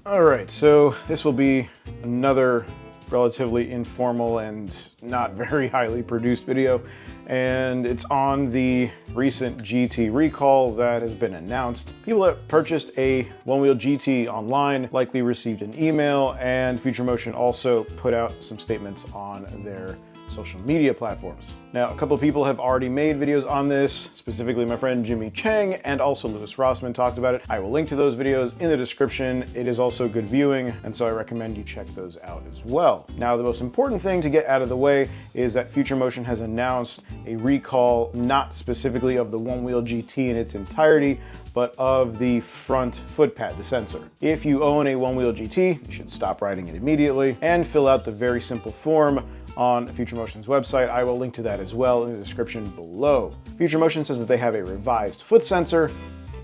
All right, so this will be another relatively informal and not very highly produced video, and it's on the recent GT recall that has been announced. People that purchased a one-wheel GT online likely received an email, and Future Motion also put out some statements on their social media platforms. Now, a couple of people have already made videos on this, specifically my friend Jimmy Chang and also Louis Rossman talked about it. I will link to those videos in the description. It is also good viewing, and so I recommend you check those out as well. Now, the most important thing to get out of the way is that Future Motion has announced a recall, not specifically of the one-wheel GT in its entirety, but of the front foot pad, the sensor. If you own a one-wheel GT, you should stop riding it immediately and fill out the very simple form on Future Motion's website. I will link to that as well in the description below. Future Motion says that they have a revised foot sensor,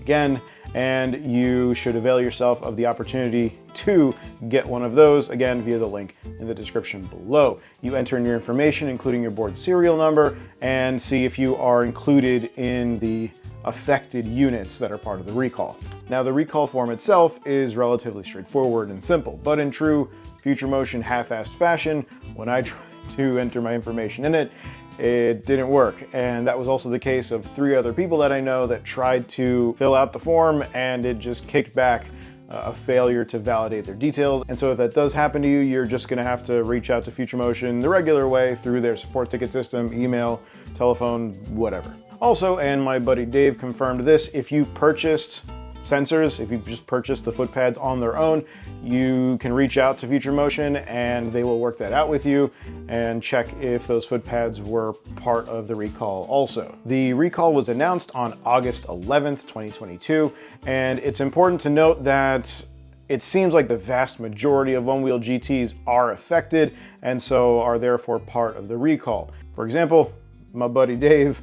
again, and you should avail yourself of the opportunity to get one of those, again, via the link in the description below. You enter in your information, including your board serial number, and see if you are included in the affected units that are part of the recall. Now, the recall form itself is relatively straightforward and simple, but in true Future Motion half-assed fashion, when I tried to enter my information in it, it didn't work. And that was also the case of 3 other people that I know that tried to fill out the form, and it just kicked back a failure to validate their details. And so if that does happen to you, you're just gonna have to reach out to Future Motion the regular way through their support ticket system, email, telephone, whatever. Also, and my buddy Dave confirmed this, if you purchased sensors, if you've just purchased the foot pads on their own, you can reach out to Future Motion and they will work that out with you and check if those foot pads were part of the recall also. The recall was announced on August 11th, 2022, and it's important to note that it seems like the vast majority of one-wheel GTs are affected and so are therefore part of the recall. For example, my buddy Dave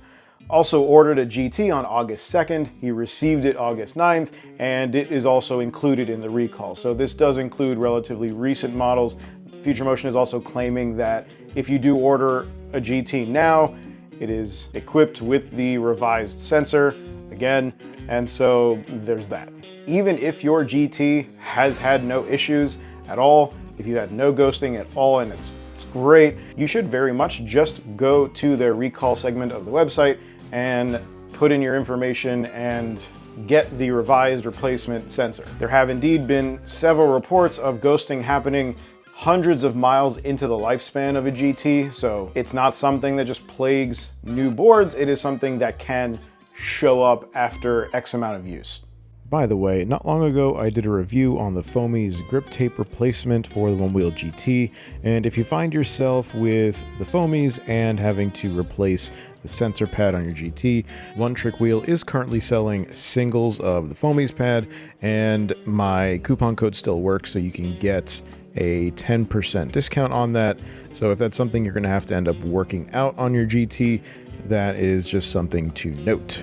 also ordered a GT on August 2nd. He received it August 9th, and it is also included in the recall. So this does include relatively recent models. Future Motion is also claiming that if you do order a GT now, it is equipped with the revised sensor again, and so there's that. Even if your GT has had no issues at all, if you had no ghosting at all and it's great, you should very much just go to their recall segment of the website and put in your information and get the revised replacement sensor. There have indeed been several reports of ghosting happening hundreds of miles into the lifespan of a GT, so it's not something that just plagues new boards, it is something that can show up after X amount of use. By the way, not long ago I did a review on the Foamy's grip tape replacement for the one-wheel GT, and if you find yourself with the Foamy's and having to replace the sensor pad on your GT, One Trick Wheel is currently selling singles of the Foamy's pad, and my coupon code still works, so you can get a 10% discount on that. So if that's something you're going to have to end up working out on your GT, that is just something to note.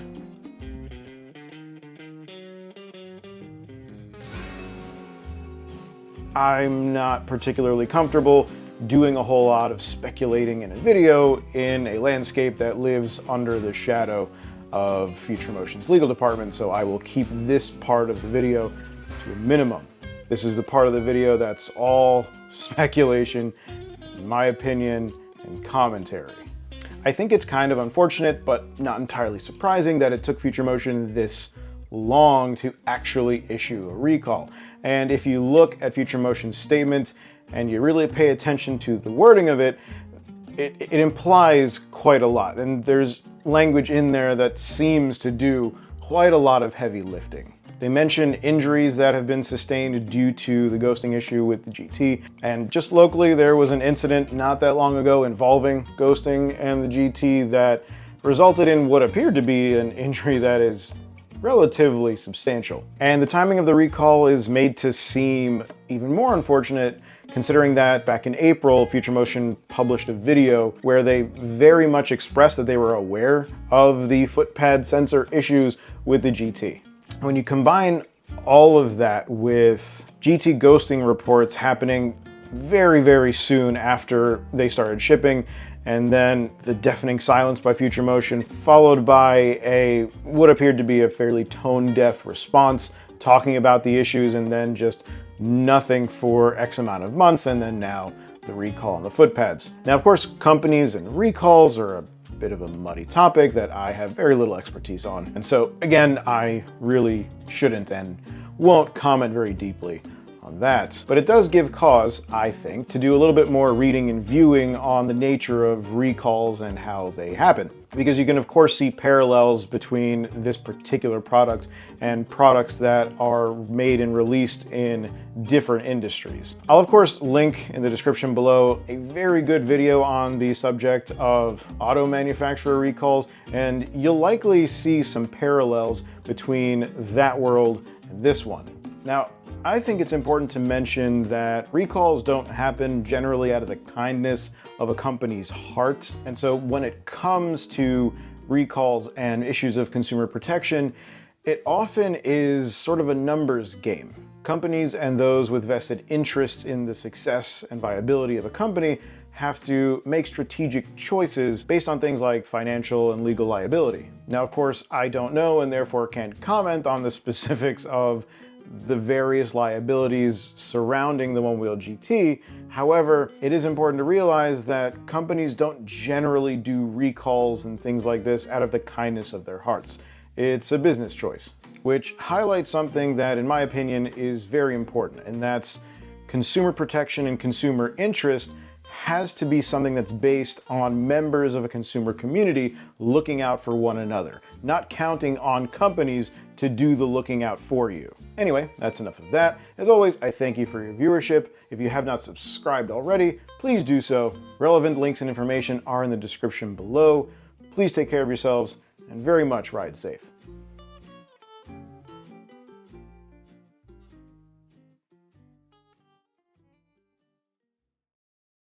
I'm not particularly comfortable doing a whole lot of speculating in a video in a landscape that lives under the shadow of Future Motion's legal department, so I will keep this part of the video to a minimum. This is the part of the video that's all speculation, in my opinion, and commentary. I think it's kind of unfortunate, but not entirely surprising that it took Future Motion this long to actually issue a recall. And if you look at Future Motion's statement and you really pay attention to the wording of it, it implies quite a lot. And there's language in there that seems to do quite a lot of heavy lifting. They mention injuries that have been sustained due to the ghosting issue with the GT. And just locally, there was an incident not that long ago involving ghosting and the GT that resulted in what appeared to be an injury that is relatively substantial. And the timing of the recall is made to seem even more unfortunate, considering that back in April, Future Motion published a video where they very much expressed that they were aware of the foot pad sensor issues with the GT. When you combine all of that with GT ghosting reports happening very, very soon after they started shipping, and then the deafening silence by Future Motion, followed by what appeared to be a fairly tone-deaf response talking about the issues and then just nothing for X amount of months, and then now the recall on the foot pads. Now, of course, companies and recalls are a bit of a muddy topic that I have very little expertise on. And so again, I really shouldn't and won't comment very deeply on that. But it does give cause, I think, to do a little bit more reading and viewing on the nature of recalls and how they happen. Because you can of course see parallels between this particular product and products that are made and released in different industries. I'll of course link in the description below a very good video on the subject of auto manufacturer recalls, and you'll likely see some parallels between that world and this one. Now, I think it's important to mention that recalls don't happen generally out of the kindness of a company's heart. And so when it comes to recalls and issues of consumer protection, it often is sort of a numbers game. Companies and those with vested interests in the success and viability of a company have to make strategic choices based on things like financial and legal liability. Now, of course, I don't know and therefore can't comment on the specifics of the various liabilities surrounding the Onewheel GT. However, it is important to realize that companies don't generally do recalls and things like this out of the kindness of their hearts. It's a business choice, which highlights something that, in my opinion, is very important, and that's consumer protection and consumer interest has to be something that's based on members of a consumer community looking out for one another, not counting on companies to do the looking out for you. Anyway, that's enough of that. As always, I thank you for your viewership. If you have not subscribed already, please do so. Relevant links and information are in the description below. Please take care of yourselves and very much ride safe.